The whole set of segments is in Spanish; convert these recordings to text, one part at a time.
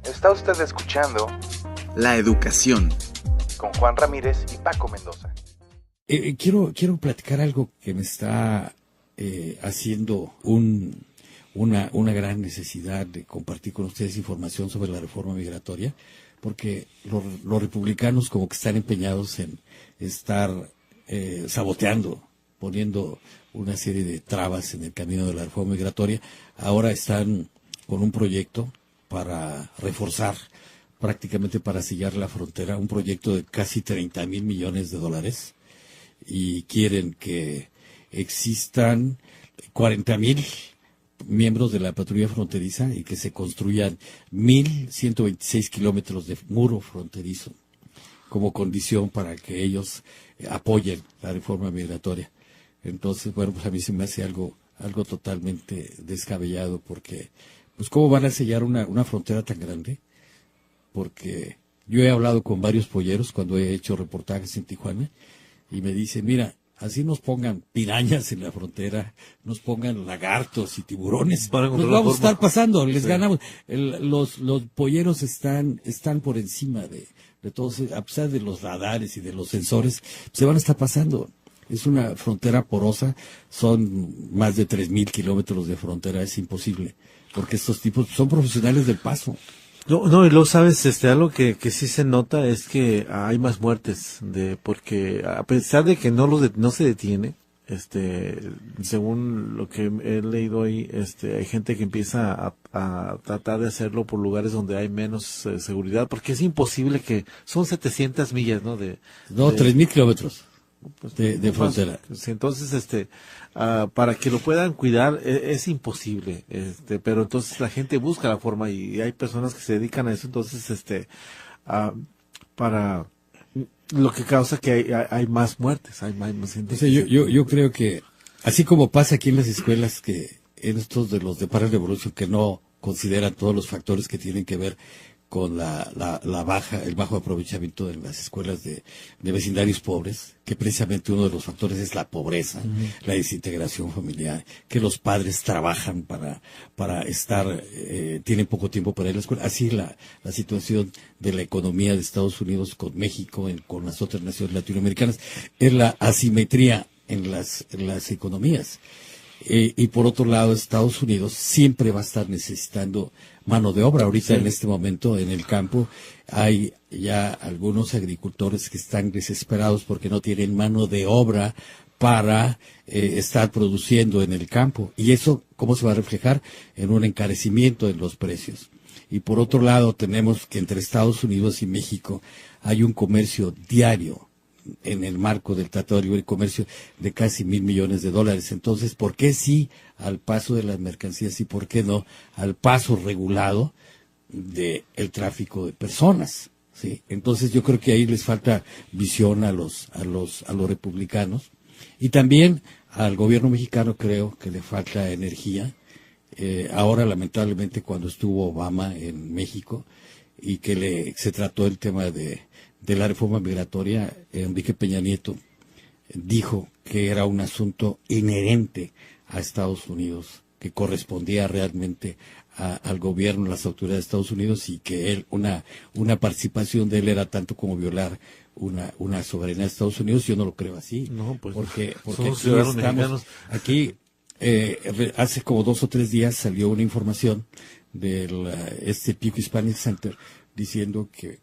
Está usted escuchando La Educación con Juan Ramírez y Paco Mendoza. Quiero platicar algo que me está haciendo una gran necesidad de compartir con ustedes información sobre la reforma migratoria, porque los republicanos como que están empeñados en estar saboteando, poniendo una serie de trabas en el camino de la reforma migratoria. Ahora están con un proyecto para reforzar, prácticamente para sellar la frontera, un proyecto de casi 30,000 millones de dólares, y quieren que existan 40,000 miembros de la patrulla fronteriza y que se construyan 1,126 kilómetros de muro fronterizo como condición para que ellos apoyen la reforma migratoria. Entonces, bueno, pues a mí se me hace algo totalmente descabellado, porque, pues, ¿cómo van a sellar una frontera tan grande? Porque yo he hablado con varios polleros cuando he hecho reportajes en Tijuana y me dicen, mira, así nos pongan pirañas en la frontera, nos pongan lagartos y tiburones, nos vamos a estar pasando, les ganamos. Los polleros están por encima de todos, a pesar de los radares y de los sensores, se van a estar pasando. Es una frontera porosa, son más de 3,000 kilómetros de frontera, es imposible, porque estos tipos son profesionales del paso. No, y luego sabes, algo que sí se nota es que hay más muertes, porque a pesar de que no se detiene, según lo que he leído hoy, hay gente que empieza a tratar de hacerlo por lugares donde hay menos seguridad, porque es imposible que son 700 millas, ¿no? 3,000 kilómetros de frontera. Pues, entonces, para que lo puedan cuidar es imposible, pero entonces la gente busca la forma y hay personas que se dedican a eso, entonces, para lo que causa que hay más muertes, hay más gente. O sea, yo creo que, así como pasa aquí en las escuelas, que en estos de los de Para Revolución, que no consideran todos los factores que tienen que ver con el bajo aprovechamiento de las escuelas de vecindarios pobres, que precisamente uno de los factores es la pobreza, la desintegración familiar, que los padres trabajan para estar, tienen poco tiempo para ir a la escuela. Así la situación de la economía de Estados Unidos con México, con las otras naciones latinoamericanas, es la asimetría en las economías. Y por otro lado, Estados Unidos siempre va a estar necesitando mano de obra. Ahorita, en este momento, en el campo, hay ya algunos agricultores que están desesperados porque no tienen mano de obra para estar produciendo en el campo. Y eso, ¿cómo se va a reflejar? En un encarecimiento en los precios. Y por otro lado, tenemos que entre Estados Unidos y México hay un comercio diario en el marco del Tratado de Libre Comercio de casi 1,000 millones de dólares. Entonces, ¿por qué sí al paso de las mercancías y por qué no al paso regulado del tráfico de personas? ¿Sí? Entonces, yo creo que ahí les falta visión a los republicanos, y también al gobierno mexicano creo que le falta energía. Ahora, lamentablemente, cuando estuvo Obama en México y que se trató el tema de la reforma migratoria, Enrique Peña Nieto dijo que era un asunto inherente a Estados Unidos, que correspondía realmente al gobierno, a las autoridades de Estados Unidos, y que una participación de él era tanto como violar una soberanía de Estados Unidos. Yo no lo creo así. No, pues, porque somos ciudadanos mexicanos. Aquí, hace como 2 o 3 días salió una información del Pew Hispanic Center diciendo que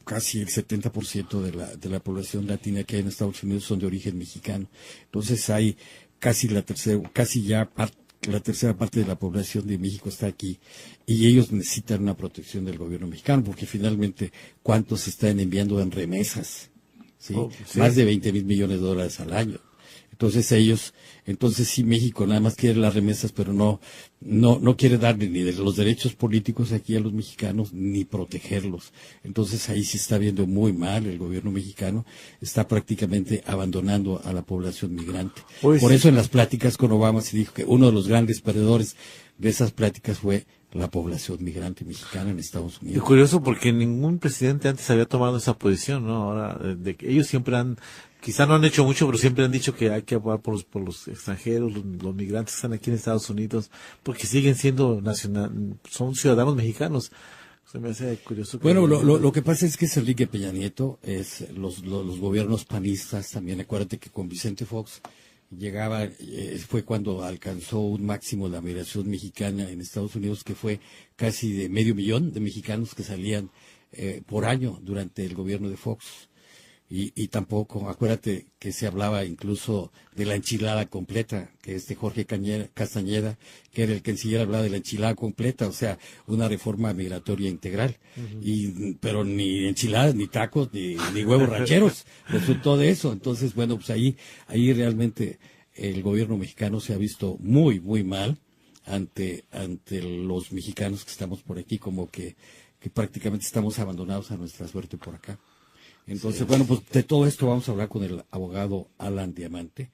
casi el 70% de la población latina que hay en Estados Unidos son de origen mexicano. Entonces hay casi la tercera parte de la población de México está aquí, y ellos necesitan una protección del gobierno mexicano, porque finalmente, ¿cuántos se están enviando en remesas? ¿Sí? Más de 20,000 millones de dólares al año. Entonces sí, México nada más quiere las remesas, pero no quiere darle ni de los derechos políticos aquí a los mexicanos, ni protegerlos. Entonces ahí sí está viendo muy mal el gobierno mexicano, está prácticamente abandonando a la población migrante. Por eso en las pláticas con Obama se dijo que uno de los grandes perdedores de esas pláticas fue la población migrante mexicana en Estados Unidos. Y curioso, porque ningún presidente antes había tomado esa posición, ¿no? Ahora, de que ellos siempre quizá no han hecho mucho, pero siempre han dicho que hay que abogar por los extranjeros, los migrantes que están aquí en Estados Unidos, porque siguen siendo son ciudadanos mexicanos. Se me hace curioso. Bueno, lo que pasa es que es Enrique Peña Nieto, es los gobiernos panistas también. Acuérdate que con Vicente Fox llegaba, fue cuando alcanzó un máximo la migración mexicana en Estados Unidos, que fue casi de 500,000 de mexicanos que salían por año durante el gobierno de Fox. Y tampoco, acuérdate que se hablaba incluso de la enchilada completa, que Jorge Castañeda, que era el canciller, hablaba de la enchilada completa, o sea, una reforma migratoria integral. Pero ni enchiladas, ni tacos, ni huevos rancheros, resultó de eso. Entonces, bueno, pues ahí realmente el gobierno mexicano se ha visto muy, muy mal ante los mexicanos que estamos por aquí, como que prácticamente estamos abandonados a nuestra suerte por acá. Entonces, bueno, pues de todo esto vamos a hablar con el abogado Alan Diamante.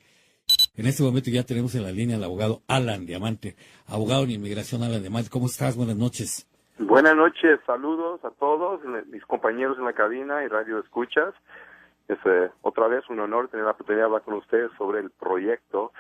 En este momento ya tenemos en la línea al abogado Alan Diamante, abogado en inmigración Alan Diamante. ¿Cómo estás? Buenas noches. Buenas noches, saludos a todos, mis compañeros en la cabina y radio escuchas. Es otra vez un honor tener la oportunidad de hablar con ustedes sobre el proyecto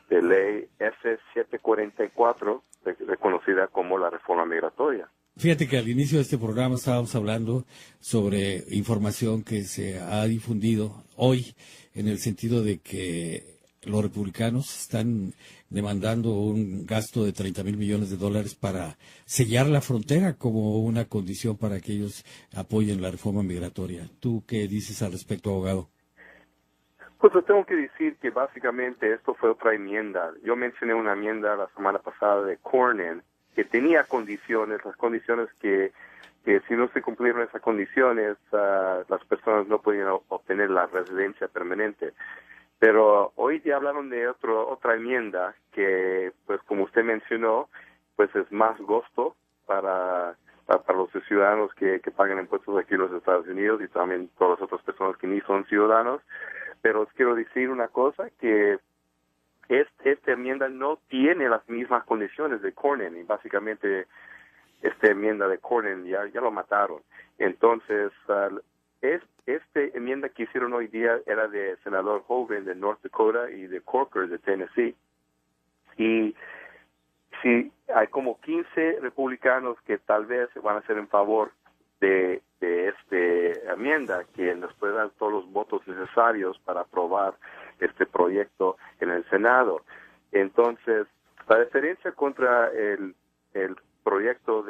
de ley S-744, reconocida como la reforma migratoria. Fíjate que al inicio de este programa estábamos hablando sobre información que se ha difundido hoy en el sentido de que los republicanos están demandando un gasto de $30,000 millones para sellar la frontera como una condición para que ellos apoyen la reforma migratoria. ¿Tú qué dices al respecto, abogado? Pues les tengo que decir que básicamente esto fue otra enmienda. Yo mencioné una enmienda la semana pasada de Cornyn que tenía condiciones, las condiciones que si no se cumplieron esas condiciones, las personas no podían obtener la residencia permanente. Pero hoy ya hablaron de otra enmienda que, pues como usted mencionó, pues es más costo para los ciudadanos que pagan impuestos aquí en los Estados Unidos y también todas las otras personas que ni son ciudadanos. Pero os quiero decir una cosa, que esta enmienda no tiene las mismas condiciones de Cornyn y básicamente esta enmienda de Cornyn ya lo mataron. Entonces, esta enmienda que hicieron hoy día era de senador Hogan de North Dakota y de Corker de Tennessee. Y sí, hay como 15 republicanos que tal vez van a ser en favor de esta enmienda, que nos puede dar todos los votos necesarios para aprobar este proyecto en el Senado. Entonces, la diferencia contra el proyecto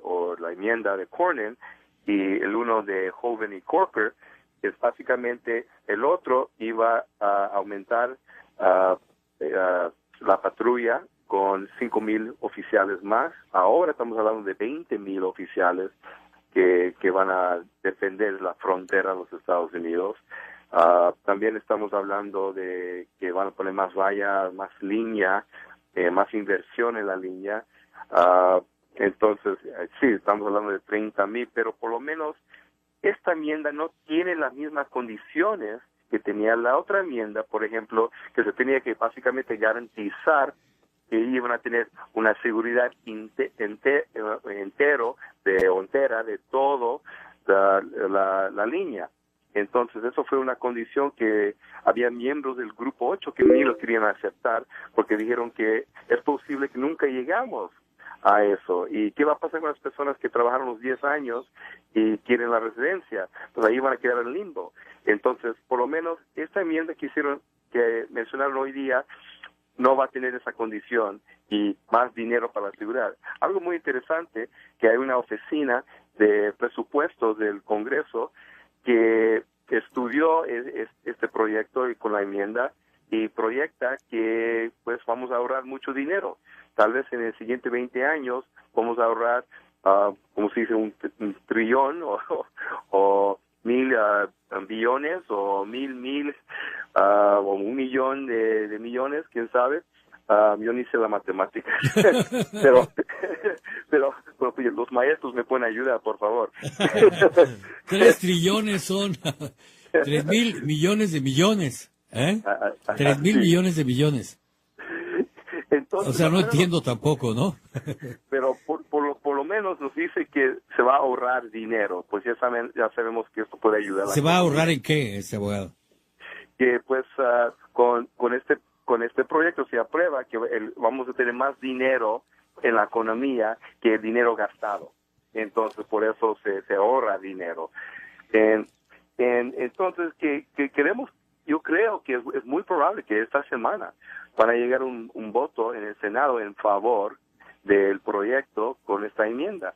o la enmienda de Cornyn y el uno de Hogan y Corker es básicamente el otro iba a aumentar la patrulla con 5,000 oficiales más. Ahora estamos hablando de 20,000 oficiales que van a defender la frontera de los Estados Unidos. También estamos hablando de que van a poner más vallas, más línea, más inversión en la línea. Entonces, sí, estamos hablando de 30,000, pero por lo menos esta enmienda no tiene las mismas condiciones que tenía la otra enmienda, por ejemplo, que se tenía que básicamente garantizar que iban a tener una seguridad entera de todo la línea. Entonces, eso fue una condición que había miembros del Grupo 8 que ni lo querían aceptar porque dijeron que es posible que nunca llegamos a eso. ¿Y qué va a pasar con las personas que trabajaron los 10 años y quieren la residencia? Pues ahí van a quedar en limbo. Entonces, por lo menos, esta enmienda que mencionaron hoy día no va a tener esa condición y más dinero para la seguridad. Algo muy interesante, que hay una oficina de presupuestos del Congreso que estudió este proyecto y con la enmienda y proyecta que pues vamos a ahorrar mucho dinero. Tal vez en el siguiente 20 años vamos a ahorrar, como se dice, un trillón o 1,000 billones o mil o 1,000,000 de millones, quién sabe. Yo ni sé la matemática, pero pues, los maestros me pueden ayudar, por favor. 3 trillones son 3,000 millones de millones, ¿eh? 3,000 millones de millones. Entonces, o sea, no entiendo tampoco, ¿no? Pero por lo menos nos dice que se va a ahorrar dinero, pues ya sabemos que esto puede ayudar. ¿Se va a ahorrar en qué, ese abogado? Que pues con este proyecto se aprueba que vamos a tener más dinero en la economía que el dinero gastado. entonces por eso se ahorra dinero. Entonces, que queremos, yo creo que es muy probable que esta semana van a llegar un voto en el Senado en favor del proyecto con esta enmienda.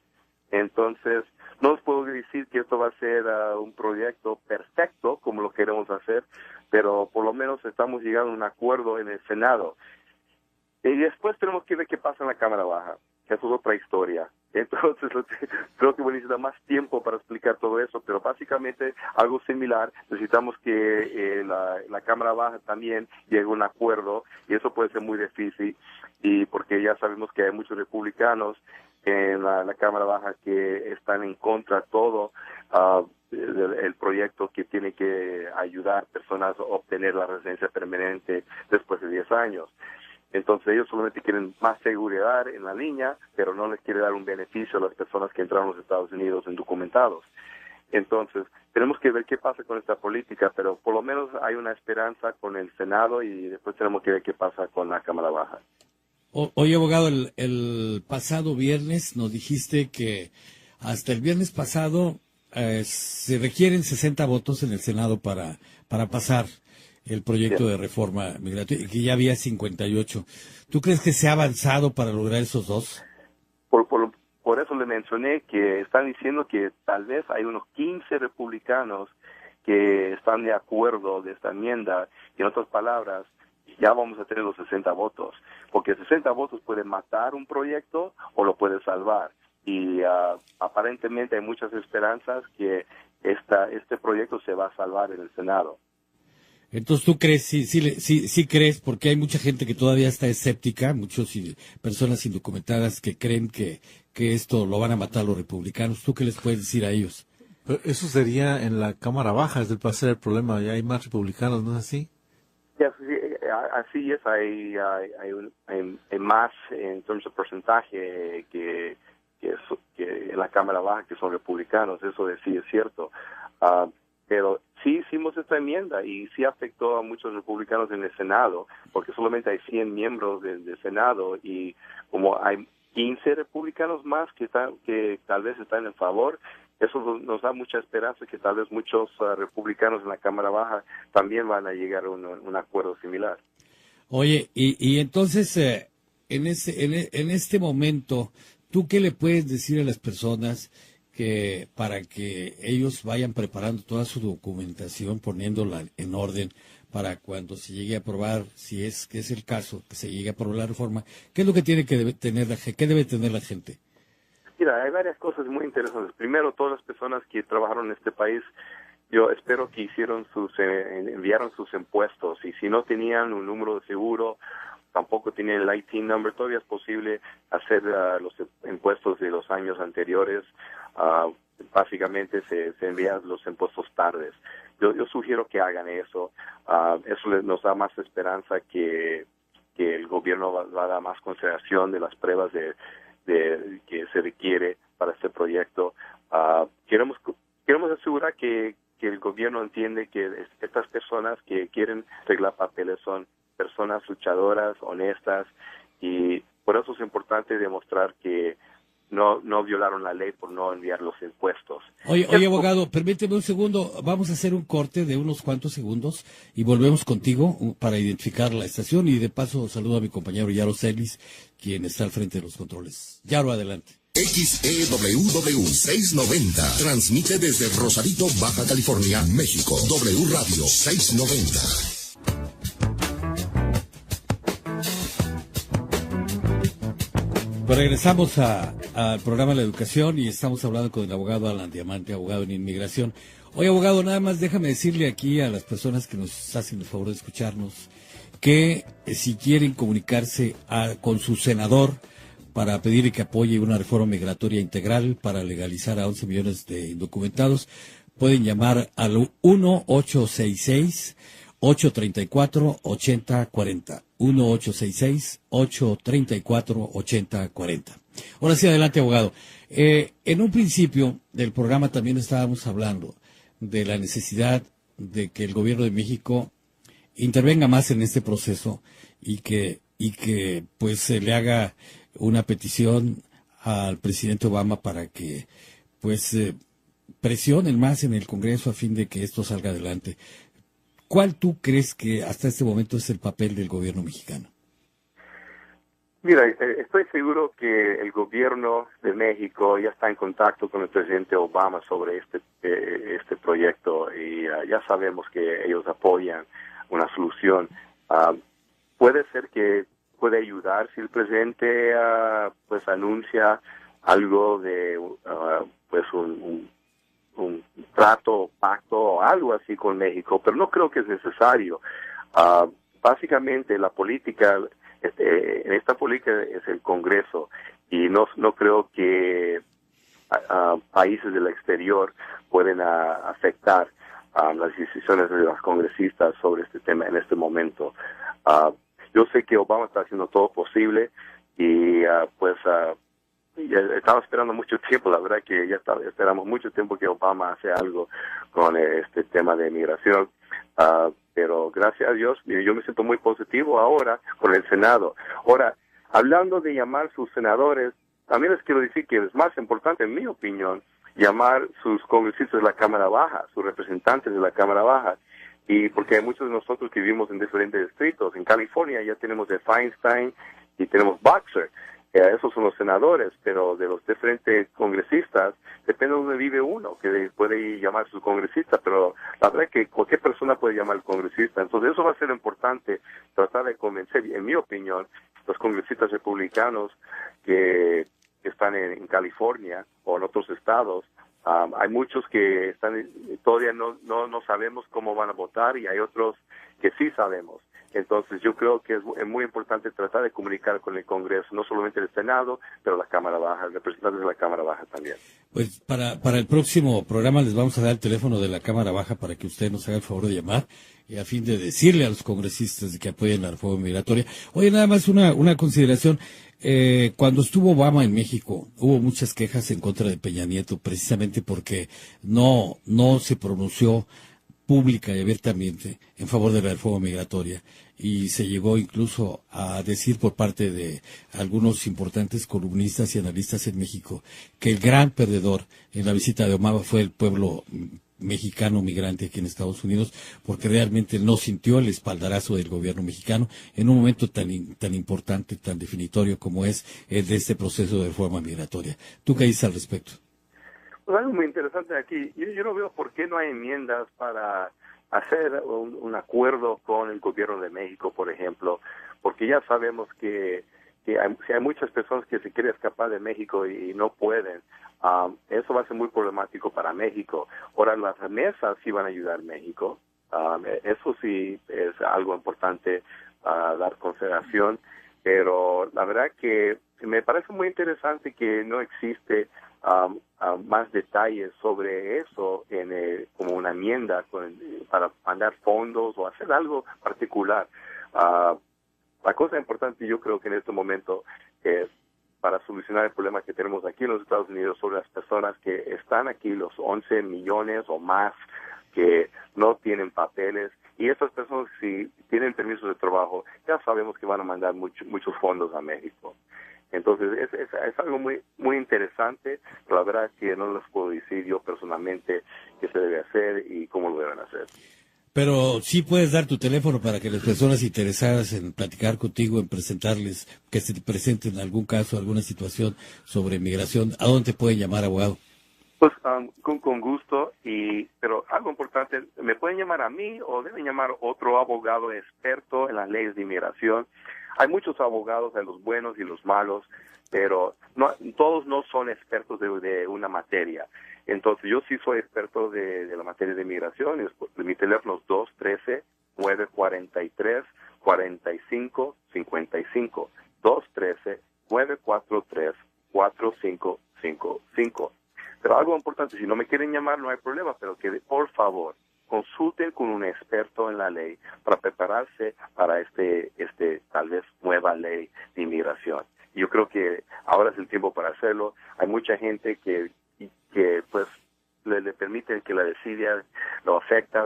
Entonces, no os puedo decir que esto va a ser un proyecto perfecto como lo queremos hacer, pero por lo menos estamos llegando a un acuerdo en el Senado. Y después tenemos que ver qué pasa en la Cámara Baja, que eso es otra historia. Entonces, creo que voy a necesitar más tiempo para explicar todo eso, pero básicamente algo similar. Necesitamos que la Cámara Baja también llegue a un acuerdo, y eso puede ser muy difícil, y porque ya sabemos que hay muchos republicanos en la Cámara Baja que están en contra de todo el proyecto que tiene que ayudar a personas a obtener la residencia permanente después de 10 años. Entonces ellos solamente quieren más seguridad en la línea, pero no les quiere dar un beneficio a las personas que entraron a los Estados Unidos indocumentados. Entonces tenemos que ver qué pasa con esta política, pero por lo menos hay una esperanza con el Senado, y después tenemos que ver qué pasa con la Cámara Baja. Oye, abogado, el pasado viernes nos dijiste que hasta el viernes pasado se requieren 60 votos en el Senado para pasar el proyecto de reforma migratoria, y que ya había 58. ¿Tú crees que se ha avanzado para lograr esos dos? Por eso le mencioné que están diciendo que tal vez hay unos 15 republicanos que están de acuerdo de esta enmienda, y en otras palabras, ya vamos a tener los 60 votos, porque 60 votos pueden matar un proyecto o lo puede salvar, y aparentemente hay muchas esperanzas que este proyecto se va a salvar en el Senado. Entonces, ¿tú crees, sí crees, porque hay mucha gente que todavía está escéptica, muchas personas indocumentadas que creen que esto lo van a matar los republicanos? ¿Tú qué les puedes decir a ellos? Pero eso sería en la Cámara Baja, es del parecer el problema, ya hay más republicanos, ¿no es así? Así es, hay más en términos de porcentaje que en la Cámara Baja que son republicanos, eso sí es cierto. Pero sí hicimos esta enmienda y sí afectó a muchos republicanos en el Senado, porque solamente hay 100 miembros del Senado, y como hay 15 republicanos más que tal vez están en favor, eso nos da mucha esperanza que tal vez muchos republicanos en la Cámara Baja también van a llegar a un acuerdo similar. Oye, y entonces, en este momento, ¿tú qué le puedes decir a las personas para que ellos vayan preparando toda su documentación, poniéndola en orden para cuando se llegue a aprobar, si es que es el caso, que se llegue a aprobar la reforma? ¿Qué es lo que tiene que tener qué debe tener la gente? Mira, hay varias cosas muy interesantes. Primero, todas las personas que trabajaron en este país, yo espero que enviaron sus impuestos, y si no tenían un número de seguro, tampoco tienen el IT number, todavía es posible hacer los impuestos de los años anteriores. Básicamente se envían los impuestos tardes. Yo sugiero que hagan eso. Eso nos da más esperanza que el gobierno va a dar más consideración de las pruebas que se requiere para este proyecto. Queremos asegurar que el gobierno entiende que estas personas que quieren arreglar papeles son personas luchadoras, honestas, y por eso es importante demostrar que no violaron la ley por no enviar los impuestos. Oye, abogado, permíteme un segundo. Vamos a hacer un corte de unos cuantos segundos y volvemos contigo para identificar la estación, y de paso saludo a mi compañero Yaro Celis, quien está al frente de los controles. Yaro, adelante. XEWW 690 transmite desde Rosarito, Baja California, México. W Radio 690. Pues regresamos al programa de la educación, y estamos hablando con el abogado Alan Diamante, abogado en inmigración. Oye, abogado, nada más déjame decirle aquí a las personas que nos hacen el favor de escucharnos que si quieren comunicarse con su senador para pedirle que apoye una reforma migratoria integral para legalizar a 11 millones de indocumentados, pueden llamar al 1-866-834-8040. 1-866-834-8040. Ahora sí, adelante, abogado. En un principio del programa también estábamos hablando de la necesidad de que el gobierno de México intervenga más en este proceso, y que pues se le haga una petición al presidente Obama para que pues presionen más en el Congreso a fin de que esto salga adelante. ¿Cuál tú crees que hasta este momento es el papel del gobierno mexicano? Mira, estoy seguro que el gobierno de México ya está en contacto con el presidente Obama sobre este proyecto y ya sabemos que ellos apoyan una solución. Puede ser que puede ayudar si el presidente pues anuncia algo de pues un trato, pacto o algo así con México, pero no creo que es necesario. Básicamente la política en esta política es el Congreso y no creo que países del exterior pueden afectar las decisiones de los congresistas sobre este tema en este momento. Yo sé que Obama está haciendo todo posible y ya estaba esperando mucho tiempo, la verdad que esperamos mucho tiempo que Obama hace algo con este tema de migración. Pero gracias a Dios, yo me siento muy positivo ahora con el Senado. Ahora, hablando de llamar sus senadores, también les quiero decir que es más importante, en mi opinión, llamar sus congresistas de la Cámara Baja, sus representantes de la Cámara Baja. Y porque hay muchos de nosotros que vivimos en diferentes distritos. En California ya tenemos de Feinstein y tenemos Boxer. Esos son los senadores, pero de los diferentes congresistas, depende de dónde vive uno, que puede llamar a su congresista, pero la verdad es que cualquier persona puede llamar al congresista. Entonces eso va a ser importante, tratar de convencer, en mi opinión, los congresistas republicanos que están en California o en otros estados. Hay muchos que todavía no sabemos cómo van a votar y hay otros que sí sabemos. Entonces yo creo que es muy importante tratar de comunicar con el Congreso, no solamente el Senado, pero la Cámara Baja, representantes de la Cámara Baja también. Pues para el próximo programa les vamos a dar el teléfono de la Cámara Baja para que usted nos haga el favor de llamar y a fin de decirle a los congresistas de que apoyen la reforma migratoria. Oye, nada más una consideración. Cuando estuvo Obama en México, hubo muchas quejas en contra de Peña Nieto, precisamente porque no se pronunció pública y abiertamente en favor de la reforma migratoria, y se llegó incluso a decir por parte de algunos importantes columnistas y analistas en México que el gran perdedor en la visita de Obama fue el pueblo mexicano migrante aquí en Estados Unidos, porque realmente no sintió el espaldarazo del gobierno mexicano en un momento tan importante, tan definitorio como es el de este proceso de reforma migratoria. ¿Tú qué dices al respecto? Pues algo muy interesante aquí. Yo no veo por qué no hay enmiendas para hacer un acuerdo con el gobierno de México, por ejemplo, porque ya sabemos que hay muchas personas que se quieren escapar de México y no pueden. Eso va a ser muy problemático para México. Ahora, las remesas sí van a ayudar a México. Eso sí es algo importante a dar consideración, pero la verdad que me parece muy interesante que no existe más detalles sobre eso como una enmienda para mandar fondos o hacer algo particular. La cosa importante yo creo que en este momento es para solucionar el problema que tenemos aquí en los Estados Unidos sobre las personas que están aquí, los 11 millones o más que no tienen papeles, y esas personas si tienen permisos de trabajo ya sabemos que van a mandar muchos fondos a México. Entonces es algo muy interesante, pero la verdad es que no les puedo decir yo personalmente qué se debe hacer y cómo lo deben hacer. Pero sí puedes dar tu teléfono para que las personas interesadas en platicar contigo, en presentarles, que se te presenten en algún caso, alguna situación sobre migración, ¿a dónde te pueden llamar, abogado? Pues con gusto, pero algo importante, me pueden llamar a mí o deben llamar a otro abogado experto en las leyes de inmigración. Hay muchos abogados, hay los buenos y los malos, pero todos no son expertos de una materia. Entonces yo sí soy experto de la materia de inmigración. Mi teléfono es 213-943-4555. 213-943-4555. Pero algo importante, si no me quieren llamar no hay problema, pero que por favor consulten con un experto en la ley para prepararse para tal vez nueva ley de inmigración. Yo creo que ahora es el tiempo para hacerlo. Hay mucha gente que pues le permiten que la decida lo afecta.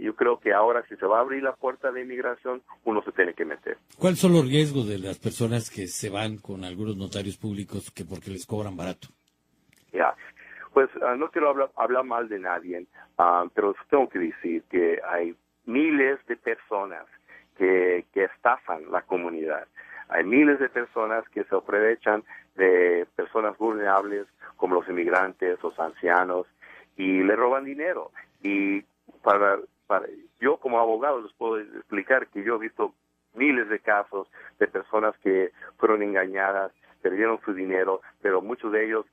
Yo creo que ahora si se va a abrir la puerta de inmigración, uno se tiene que meter. ¿Cuáles son los riesgos de las personas que se van con algunos notarios públicos que porque les cobran barato? Ya, pues no quiero hablar mal de nadie, pero tengo que decir que hay miles de personas que estafan la comunidad. Hay miles de personas que se aprovechan de personas vulnerables como los inmigrantes, los ancianos, y le roban dinero. Y yo como abogado les puedo explicar que yo he visto miles de casos de personas que fueron engañadas, perdieron su dinero, pero muchos de ellos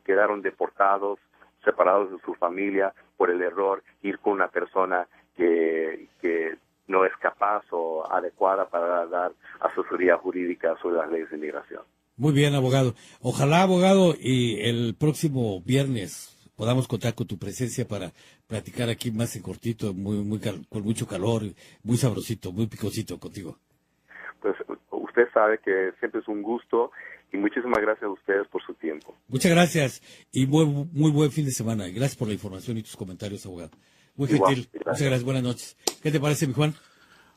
quedaron deportados, separados de su familia por el error ir con una persona que no es capaz o adecuada para dar asesoría jurídica sobre las leyes de inmigración. Muy bien, abogado. Ojalá, abogado, y el próximo viernes podamos contar con tu presencia para platicar aquí más en cortito, con mucho calor, muy sabrosito, muy picosito contigo. Pues usted sabe que siempre es un gusto y muchísimas gracias a ustedes por su tiempo. Muchas gracias y muy buen fin de semana. Gracias por la información y tus comentarios, abogado. Muy Igual, gentil. gracias. Muchas gracias. Buenas noches. ¿Qué te parece, mi Juan?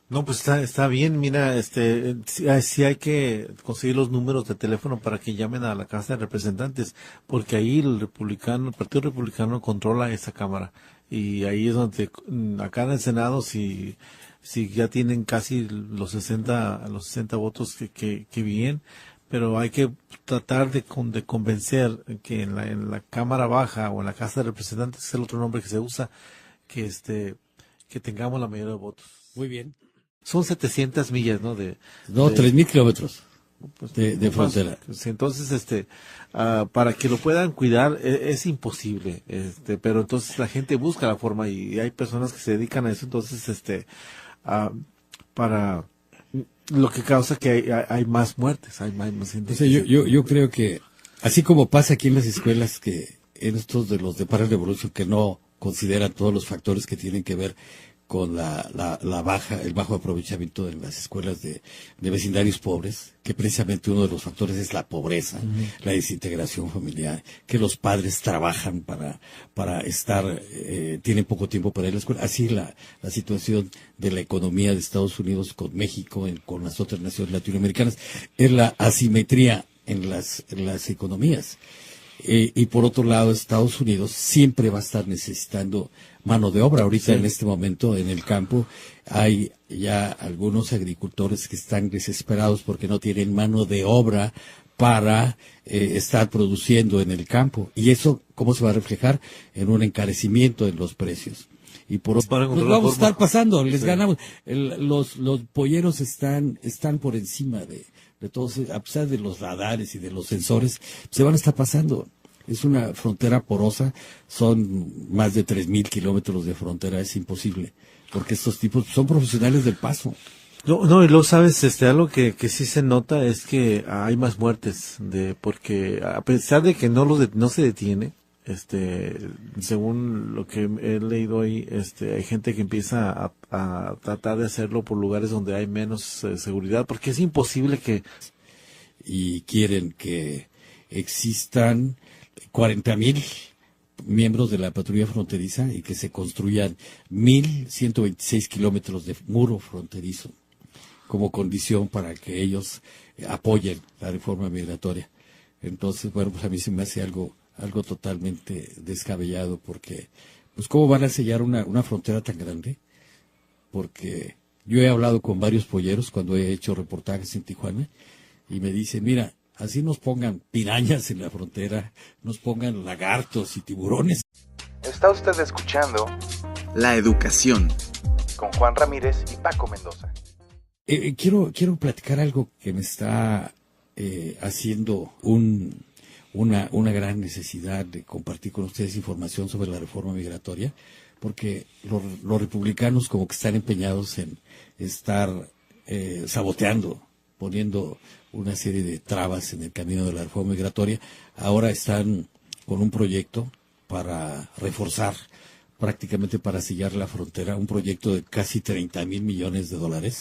No, pues está bien, mira, sí hay que conseguir los números de teléfono para que llamen a la Casa de Representantes, porque ahí el Partido Republicano controla esa Cámara, y ahí es donde, acá en el Senado, si ya tienen casi los 60 votos que bien, pero hay que tratar de convencer que en la Cámara Baja o en la Casa de Representantes, es el otro nombre que se usa, que tengamos la mayoría de votos. Muy bien. Son 700 millas, ¿no? 3,000 kilómetros pues, de frontera. Pues, entonces, para que lo puedan cuidar es imposible, pero entonces la gente busca la forma y hay personas que se dedican a eso, entonces, para lo que causa que hay más muertes, hay más gente. O sea, yo creo que, así como pasa aquí en las escuelas, que en estos de los de Parallel Revolution que no consideran todos los factores que tienen que ver con el bajo aprovechamiento en las escuelas de vecindarios pobres, que precisamente uno de los factores es la pobreza, la desintegración familiar, que los padres trabajan para estar, tienen poco tiempo para ir a la escuela. Así la situación de la economía de Estados Unidos con México, con las otras naciones latinoamericanas, es la asimetría en las economías. Y por otro lado, Estados Unidos siempre va a estar necesitando mano de obra. Ahorita, en este momento, en el campo, hay ya algunos agricultores que están desesperados porque no tienen mano de obra para estar produciendo en el campo. Y eso, ¿cómo se va a reflejar? En un encarecimiento en los precios. Y por otro lado, nos vamos a estar pasando, les ganamos. Los polleros están por encima de todos, a pesar de los radares y de los sensores, se van a estar pasando. Es una frontera porosa, son más de 3,000 kilómetros de frontera, es imposible, porque estos tipos son profesionales del paso. No, y luego sabes, algo que sí se nota es que hay más muertes, porque a pesar de que no se detiene, según lo que he leído ahí, hay gente que empieza a tratar de hacerlo por lugares donde hay menos seguridad, porque es imposible que... Y quieren que existan 40,000 miembros de la patrulla fronteriza y que se construyan 1,126 kilómetros de muro fronterizo como condición para que ellos apoyen la reforma migratoria. Entonces, bueno, pues a mí se me hace algo totalmente descabellado, porque, pues, ¿cómo van a sellar una frontera tan grande? Porque yo he hablado con varios polleros cuando he hecho reportajes en Tijuana y me dicen, mira, así nos pongan pirañas en la frontera, nos pongan lagartos y tiburones. Está usted escuchando La educación. con Juan Ramírez y Paco Mendoza. Quiero platicar algo que me está haciendo una gran necesidad de compartir con ustedes información sobre la reforma migratoria, porque los republicanos como que están empeñados en estar saboteando, poniendo una serie de trabas en el camino de la reforma migratoria. Ahora están con un proyecto para reforzar, prácticamente para sellar la frontera, un proyecto de casi $30,000 millones